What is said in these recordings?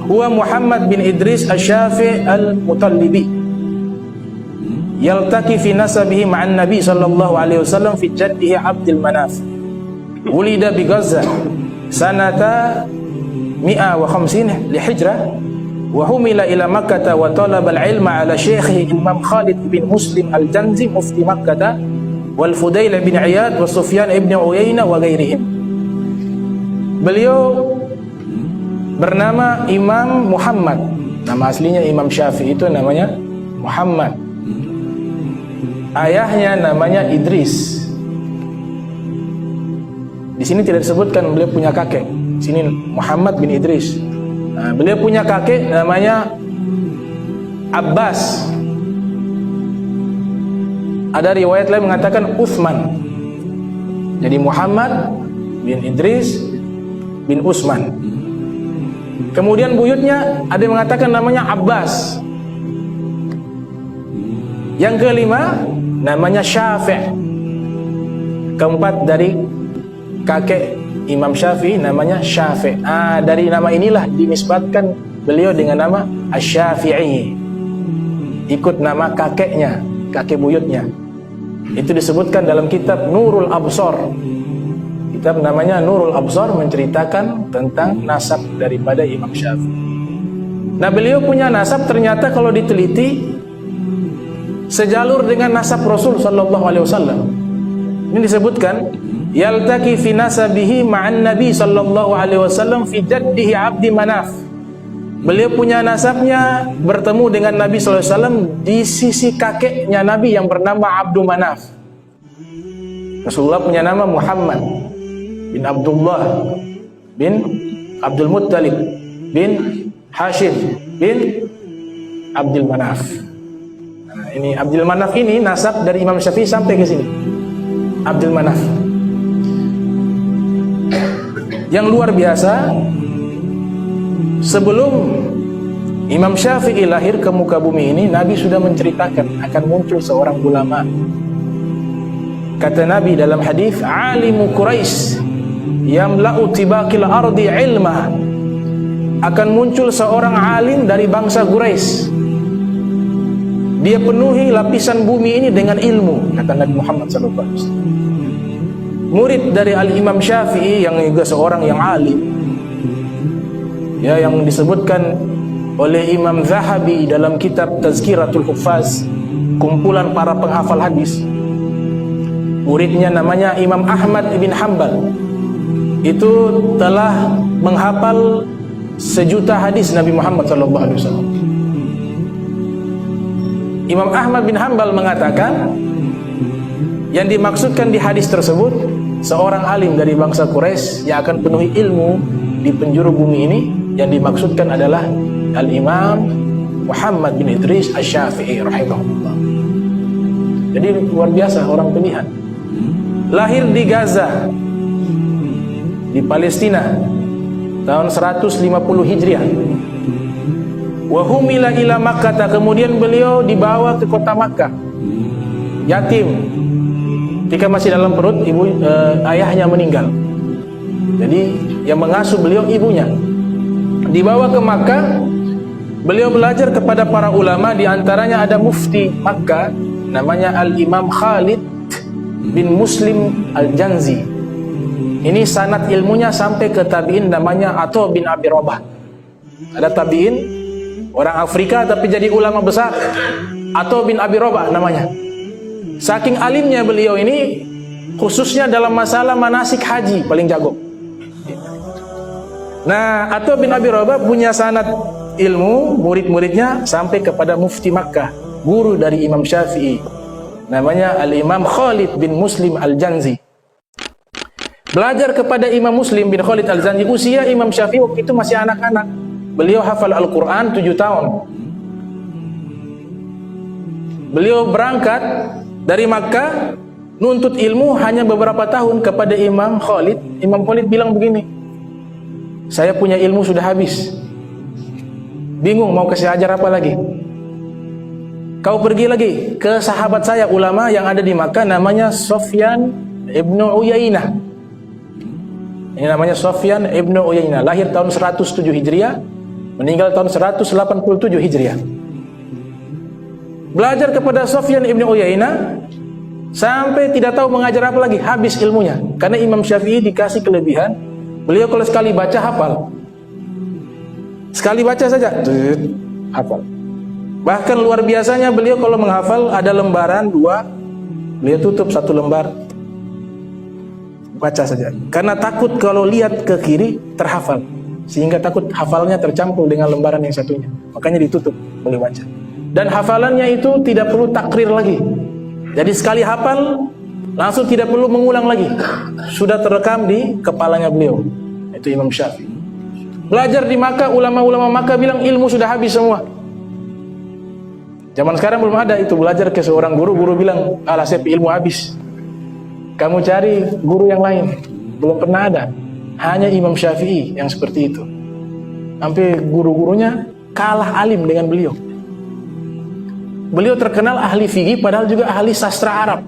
huwa Muhammad bin Idris Asy-Syafi'i al-Mutallibi yaltaqi fi nasabihi ma'an Nabi sallallahu alaihi wasallam fi jaddihi Abdul Manaf wulida bi Gaza sanata 150 li hijrah wa humila ila Makkah wa talaba al-ilma ala syekhihi Imam Khalid bin Muslim al-Janzi mufti Makkah wal Fudail bin Iyad wa Sufyan ibn Uyainah wa ghairihim. Beliau bernama Imam Muhammad. Nama aslinya Imam Syafi'i itu namanya Muhammad. Ayahnya namanya Idris. Di sini tidak disebutkan beliau punya kakek. Di sini Muhammad bin Idris. Nah, beliau punya kakek namanya Abbas. Ada riwayat lain mengatakan Utsman. Jadi Muhammad bin Idris bin Utsman. Kemudian buyutnya ada yang mengatakan namanya Abbas. Yang kelima namanya Syafi'. Keempat dari kakek Imam Syafi'i namanya Syafi'. Dari nama inilah dinisbatkan beliau dengan nama Asy-Syafi'i. Ikut nama kakeknya, kakek buyutnya. Itu disebutkan dalam kitab Nurul Absar. Kitab namanya Nurul Absar menceritakan tentang nasab daripada Imam Syafi'i. Nah, beliau punya nasab ternyata kalau diteliti sejalur dengan nasab Rasul sallallahu alaihi wasallam. Ini disebutkan yaltaqi fi nasabihi ma'an Nabi sallallahu alaihi wasallam fi jaddihi Abdi Manaf. Beliau punya nasabnya bertemu dengan Nabi sallallahu alaihi wasallam di sisi kakeknya Nabi yang bernama Abdul Manaf. Rasulullah punya nama Muhammad bin Abdullah bin Abdul Muttalib bin Hashim bin Abdul Manaf. Nah, ini Abdul Manaf ini nasab dari Imam Syafi'i sampai ke sini. Abdul Manaf. Yang luar biasa, sebelum Imam Syafi'i lahir ke muka bumi ini, Nabi sudah menceritakan akan muncul seorang ulama. Kata Nabi dalam hadis, alimu Quraisy yamla'u tibaqil ardi ilma. Akan muncul seorang alim dari bangsa Quraisy. Dia penuhi lapisan bumi ini dengan ilmu, kata Nabi Muhammad SAW. Murid dari Al-Imam Syafi'i yang juga seorang yang alim, ya, yang disebutkan oleh Imam Zahabi dalam kitab Tazkiratul Huffaz, kumpulan para penghafal hadis. Muridnya namanya Imam Ahmad bin Hanbal. Itu telah menghafal 1.000.000 hadis Nabi Muhammad SAW. Imam Ahmad bin Hanbal mengatakan yang dimaksudkan di hadis tersebut seorang alim dari bangsa Quraisy yang akan penuhi ilmu di penjuru bumi ini, yang dimaksudkan adalah Al-Imam Muhammad bin Idris Asy-Syafi'i rahimahullah. Jadi luar biasa orang pilihan. Lahir di Gaza, di Palestina tahun 150 Hijriah. Wa humila ila Makkah, kemudian beliau dibawa ke kota Makkah. Yatim. Ketika masih dalam perut ayahnya meninggal. Jadi yang mengasuh beliau ibunya. Dibawa ke Makkah, beliau belajar kepada para ulama, di antaranya ada mufti Makkah namanya Al-Imam Khalid bin Muslim Al-Janzi. Ini sanad ilmunya sampai ke tabi'in namanya Atha bin Abi Rabah. Ada tabi'in orang Afrika tapi jadi ulama besar, Atha bin Abi Rabah namanya. Saking alimnya beliau ini, khususnya dalam masalah manasik haji paling jago. Nah, Atha bin Abi Rabah punya sanad ilmu, murid-muridnya sampai kepada mufti Makkah, guru dari Imam Syafi'i, namanya Al-Imam Khalid bin Muslim Al-Janzi. Belajar kepada Imam Muslim bin Khalid Al-Janzi. Usia Imam Syafi'i waktu itu masih anak-anak. Beliau hafal Al-Quran 7 tahun. Beliau berangkat dari Makkah, nuntut ilmu hanya beberapa tahun kepada Imam Khalid. Imam Khalid bilang begini, saya punya ilmu sudah habis, bingung mau kasih ajar apa lagi. Kau pergi lagi ke sahabat saya ulama yang ada di Makkah, namanya Sufyan ibn Uyainah. Ini namanya Sufyan ibn Uyainah, lahir tahun 107 Hijriah, meninggal tahun 187 Hijriah. Belajar kepada Sufyan ibn Uyainah sampai tidak tahu mengajar apa lagi, habis ilmunya. Karena Imam Syafi'i dikasih kelebihan, beliau kalau sekali baca hafal. Sekali baca saja, hafal. Bahkan luar biasanya beliau kalau menghafal ada lembaran 2, beliau tutup 1 lembar, baca saja. Karena takut kalau lihat ke kiri terhafal, sehingga takut hafalnya tercampur dengan lembaran yang satunya. Makanya ditutup, boleh baca. Dan hafalannya itu tidak perlu takrir lagi. Jadi sekali hafal langsung tidak perlu mengulang lagi, sudah terekam di kepalanya beliau. Itu Imam Syafi'i. Belajar di Makkah, ulama-ulama Makkah bilang ilmu sudah habis semua. Zaman sekarang belum ada itu, belajar ke seorang guru, guru bilang, alah saya ilmu habis, kamu cari guru yang lain. Belum pernah ada. Hanya Imam Syafi'i yang seperti itu. Sampai guru-gurunya kalah alim dengan beliau. Beliau terkenal ahli fikih padahal juga ahli sastra Arab.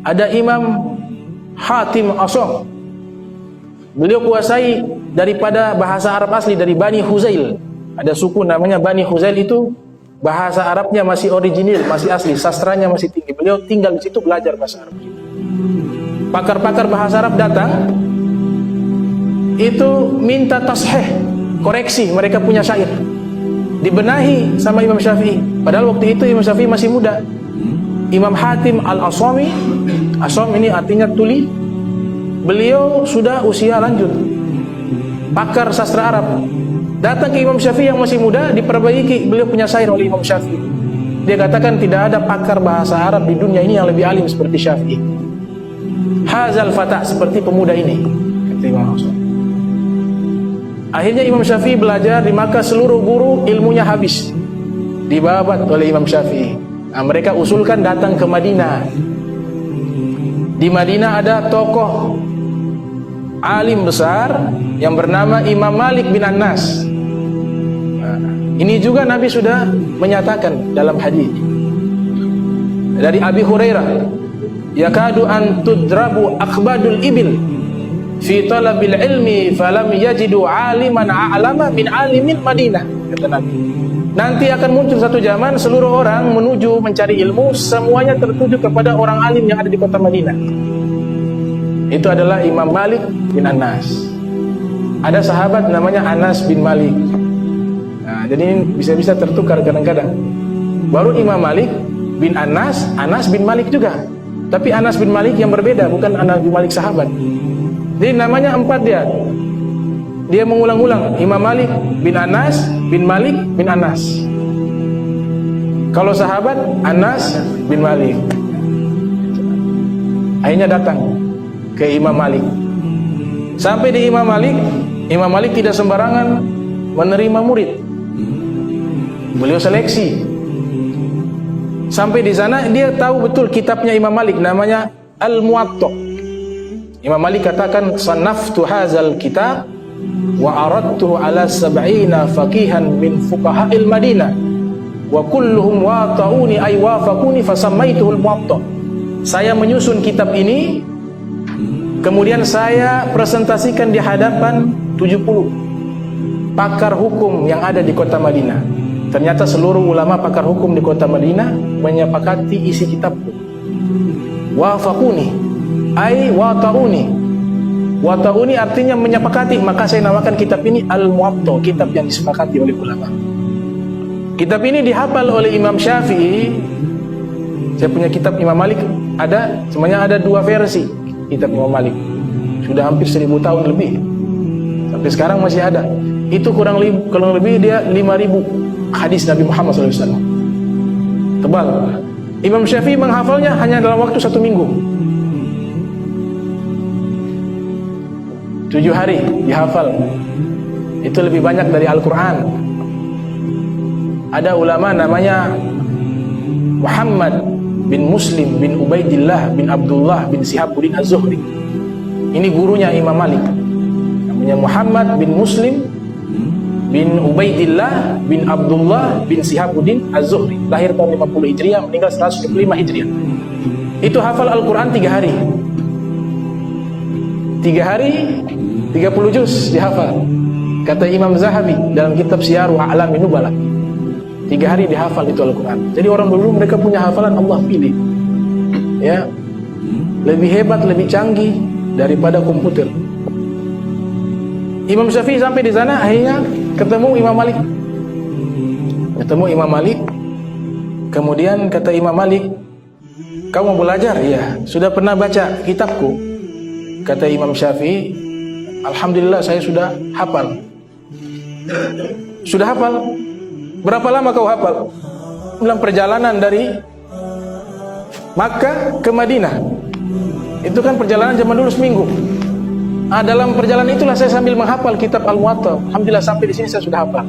Ada Imam Hatim Asom. Beliau kuasai daripada bahasa Arab asli dari Bani Huzail. Ada suku namanya Bani Huzail, itu bahasa Arabnya masih original, masih asli, sastranya masih tinggi. Beliau tinggal di situ belajar bahasa Arab. Pakar-pakar bahasa Arab datang, itu minta tasheh, koreksi mereka punya syair. Dibenahi sama Imam Syafi'i. Padahal waktu itu Imam Syafi'i masih muda. Imam Hatim Al-Asami, Asom ini artinya tuli, beliau sudah usia lanjut, pakar sastra Arab. Datang ke Imam Syafi'i yang masih muda, diperbaiki beliau punya syair oleh Imam Syafi'i. Dia katakan tidak ada pakar bahasa Arab di dunia ini yang lebih alim seperti Syafi'i. Hazal fata, seperti pemuda ini, kata Imam Syafi'i. Akhirnya Imam Syafi'i belajar di Makkah, seluruh guru ilmunya habis, dibabat oleh Imam Syafi'i. Nah, mereka usulkan datang ke Madinah. Di Madinah ada tokoh alim besar yang bernama Imam Malik bin Anas. Nah, ini juga Nabi sudah menyatakan dalam hadis dari Abi Hurairah, yakadu an tudrabu akhbadul ibil fi talabil ilmi falam yajidu aliman a'lama min alimin Madinah, kata Nabi. Nanti akan muncul satu zaman seluruh orang menuju mencari ilmu, semuanya tertuju kepada orang alim yang ada di kota Madinah. Itu adalah Imam Malik bin Anas. Ada sahabat namanya Anas bin Malik. Nah, jadi bisa-bisa tertukar kadang-kadang. Baru Imam Malik bin Anas, Anas bin Malik juga. Tapi Anas bin Malik yang berbeda, bukan Anas bin Malik sahabat. Jadi namanya 4 dia. Dia mengulang-ulang, Imam Malik bin Anas bin Malik bin Anas. Kalau sahabat Anas bin Malik. Akhirnya datang ke Imam Malik. Sampai di Imam Malik tidak sembarangan menerima murid. Beliau seleksi. Sampai di sana dia tahu betul kitabnya Imam Malik namanya Al-Muwatta. Imam Malik katakan, sanaftu hazal kitab wa aradtuhu ala 70 faqihan min fuqaha'il Madinah wa kulluhum wata'uni ay wafaquni fasammaituhu al-Muwatta. Saya menyusun kitab ini, kemudian saya presentasikan di hadapan 70 pakar hukum yang ada di kota Madinah. Ternyata seluruh ulama pakar hukum di kota Madinah menyepakati isi kitabku. Wafaquni ai wata'uni. Wata'uni artinya menyepakati, maka saya namakan kitab ini Al-Muwatta, kitab yang disepakati oleh ulama. Kitab ini dihafal oleh Imam Syafi'i. Saya punya kitab Imam Malik, ada, semuanya ada 2 versi kitab Imam Malik. Sudah hampir 1000 tahun lebih. Sampai sekarang masih ada. Itu kurang lebih dia 5000 hadis Nabi Muhammad SAW. Tebal. Imam Syafi'i menghafalnya hanya dalam waktu 1 minggu. 7 hari dihafal. Itu lebih banyak dari Al-Quran. Ada ulama namanya Muhammad bin Muslim bin Ubaidillah bin Abdullah bin Sihabuddin Az-Zuhri. Ini gurunya Imam Malik. Namanya Muhammad bin Muslim bin Ubaidillah bin Abdullah bin Sihabuddin Az-Zuhri. Lahir tahun 50 Hijriah, meninggal 125 Hijriah. Itu hafal Al-Quran 3 hari. 3 hari 30 juz dihafal. Kata Imam Zahabi dalam kitab Syiaru A'lamin Nubala, 3 hari dihafal itu Al-Quran. Jadi orang dulu mereka punya hafalan Allah pilih, ya, lebih hebat, lebih canggih daripada komputer. Imam Syafi'i sampai di sana, akhirnya ketemu Imam Malik. Kemudian kata Imam Malik, "Kau mau belajar?" "Iya." "Sudah pernah baca kitabku?" Kata Imam Syafi'i, "Alhamdulillah saya sudah hafal." "Sudah hafal? Berapa lama kau hafal?" Bilang, "Perjalanan dari Makkah ke Madinah. Itu kan perjalanan zaman dulu seminggu. Dalam perjalanan itulah saya sambil menghafal kitab Al-Muwatta. Alhamdulillah sampai di sini saya sudah hafal."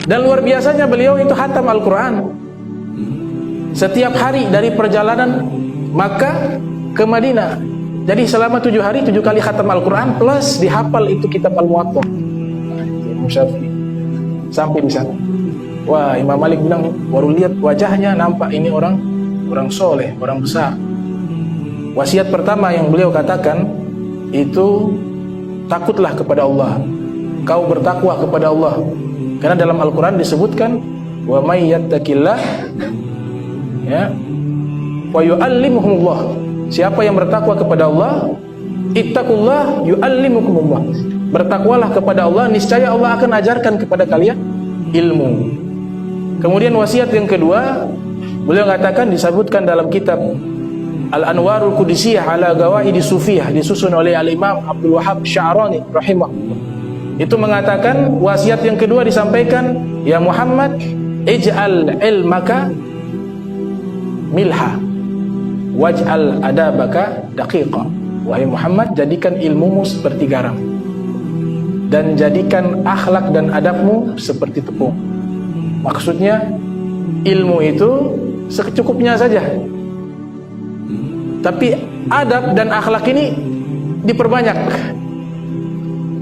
Dan luar biasanya beliau itu khatam Al-Quran setiap hari dari perjalanan Makkah ke Madinah. Jadi selama 7 hari 7 kali khatam Al-Quran plus dihafal itu kitab Al-Muwatta. Imam Syafi'i sampai di sana. Wah, Imam Malik bilang, baru lihat wajahnya nampak ini orang soleh, orang besar. Wasiat pertama yang beliau katakan itu, takutlah kepada Allah. Kau bertakwa kepada Allah. Karena dalam Al-Quran disebutkan, wa may yattaqillah, ya, wa yu'allimuhumullah. Siapa yang bertakwa kepada Allah, ittaqullah yu'allimukumullah. Bertakwalah kepada Allah, niscaya Allah akan ajarkan kepada kalian ilmu. Kemudian wasiat yang kedua, beliau katakan, disebutkan dalam kitab Al-Anwarul Qudusiyah ala Gawaidi Sufiyah, disusun oleh Al-Imam Abdul Wahab Sya'rani rahimahullah. Itu mengatakan, wasiat yang kedua disampaikan, "Ya Muhammad, ij'al ilmaka milha waj'al adabaka daqiqa." Wahai Muhammad, jadikan ilmumu seperti garam dan jadikan akhlak dan adabmu seperti tepung. Maksudnya ilmu itu secukupnya saja, tapi adab dan akhlak ini diperbanyak.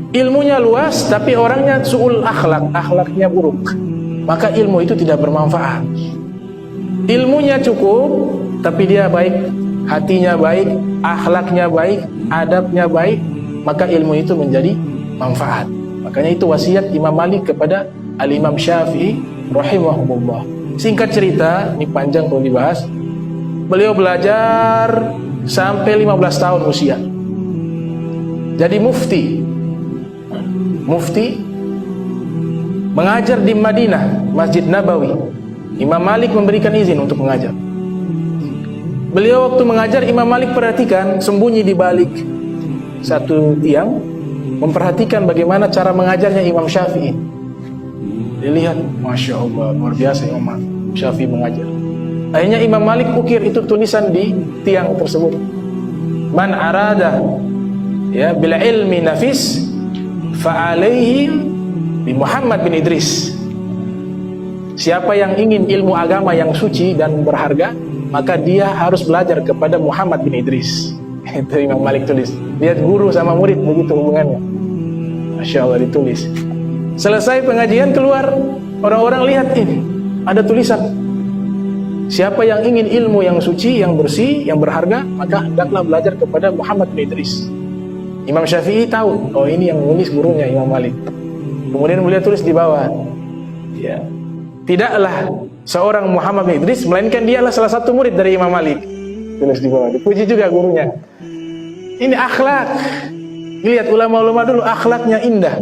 Ilmunya luas tapi orangnya su'ul akhlak, akhlaknya buruk, maka ilmu itu tidak bermanfaat. Ilmunya cukup tapi dia baik, hatinya baik, akhlaknya baik, adabnya baik, maka ilmu itu menjadi manfaat. Makanya itu wasiat Imam Malik kepada Al-Imam Syafi'i rahimahumullah. Singkat cerita, ini panjang kalau dibahas, beliau belajar sampai 15 tahun usia. Jadi mufti mengajar di Madinah, Masjid Nabawi. Imam Malik memberikan izin untuk mengajar. Beliau waktu mengajar, Imam Malik perhatikan, sembunyi di balik satu tiang, memperhatikan bagaimana cara mengajarnya Imam Syafi'i. Dilihat, Masya Allah, luar biasa Imam Syafi'i mengajar. Akhirnya Imam Malik ukir itu tulisan di tiang tersebut, "Man arada, ya, bil ilmi nafis fa'alaihi bi Muhammad bin Idris." Siapa yang ingin ilmu agama yang suci dan berharga, maka dia harus belajar kepada Muhammad bin Idris. Itu Imam Malik tulis. Lihat, guru sama murid begitu hubungannya. Masya Allah, ditulis. Selesai pengajian, keluar, orang-orang lihat, ini ada tulisan, siapa yang ingin ilmu yang suci, yang bersih, yang berharga, maka hendaklah belajar kepada Muhammad bin Idris. Imam Syafi'i tahu, oh ini yang menulis gurunya Imam Malik. Kemudian beliau tulis di bawah, ya, tidaklah seorang Muhammad bin Idris, melainkan dialah salah satu murid dari Imam Malik. Tulis di bawah, dipuji juga gurunya. Ini akhlak. Lihat ulama-ulama dulu, akhlaknya indah,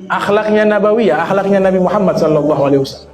akhlaknya nabawiyah, akhlaknya Nabi Muhammad sallallahu alaihi wasallam.